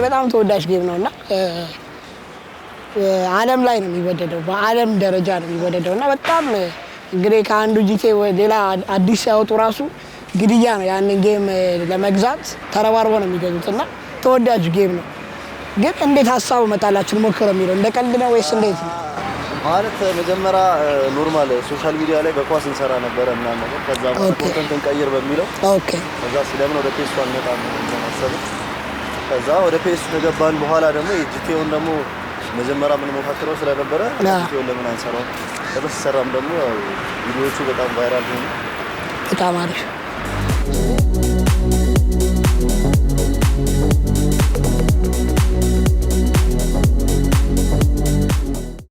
በጣም ተወዳጅ ጌም ነውና ዓለም ላይ ነው የሚወደደው በዓለም ደረጃ ነው የሚወደደውና በጣም እንግዲህ ከአንዱ GTA ሌላ አዲስ ያወጡ ራሱ ግድያ ነው ያንን ጌም ለመግዛት ተረባርበው ነው የሚገዙትና ተወዳጅ ጌም ነው። ግን እንዴት ሐሳቡ መጣላችሁ ሞክረው የሚለው እንደ ቀልድ ነው ወይስ እንዴት ነው? ማለት መጀመሪያ ኖርማል ሶሻል ሚዲያ ላይ በኳስ እንሰራ ነበር እና ነገር ከዛ ኮንተንት እንቀይር በሚለው ከዛ ሲለምን ወደ ፔስ አንመጣም እንደማሰብ ከዛ ወደ ፔስ ተገባን በኋላ ደግሞ የጂቲኤውን ደግሞ መጀመሪያ ምን ሞካክረው ስለነበረ ጂቲኤውን ለምን አንሰራው ተበሰራም ደግሞ ቪዲዮቹ በጣም ቫይራል ሆኑ። በጣም አሪፍ